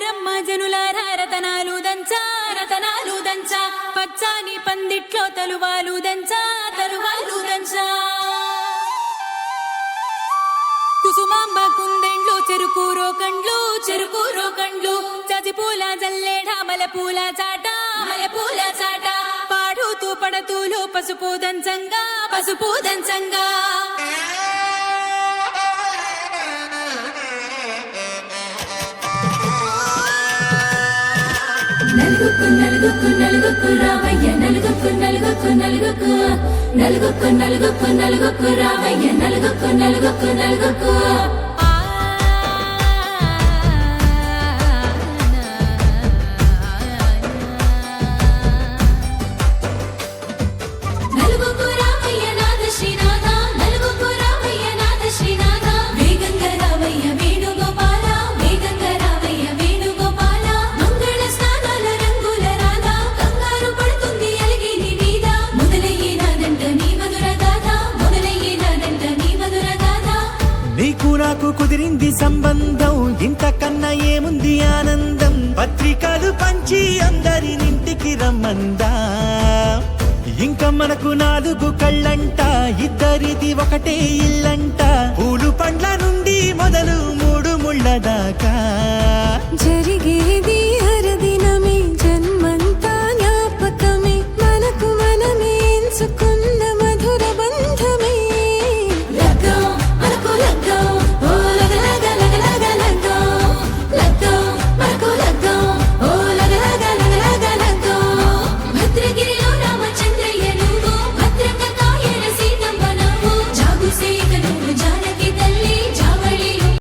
రారమ్మ జనులారా రతనాలు దంచా రతనాలు దంచా పచ్చాని పందిట్లో తలువాలు దంచా తలువాలు దంచా కుసుమాంబ కుందెండ్లు చెరుకు రోకండ్లు చజిపూల జల్లేడ మలపూల చాట పాడుతూ పడతూలు పసుపు దంచంగా నలుగుకు రావయ్య నలుగుకు రావయ్య నలుగుకు కుదిరింది సంబంధం ఇంతకన్నా ఏముంది ఆనందం పత్రికలు పంచి అందరినింటికి రమ్మందా ఇంకా మనకు 4 కళ్ళంట ఇద్దరిది ఒకటే ఇల్లంట పూలు పండ్ల నుండి మొదలు 3 ముళ్ళ దాకా జరిగే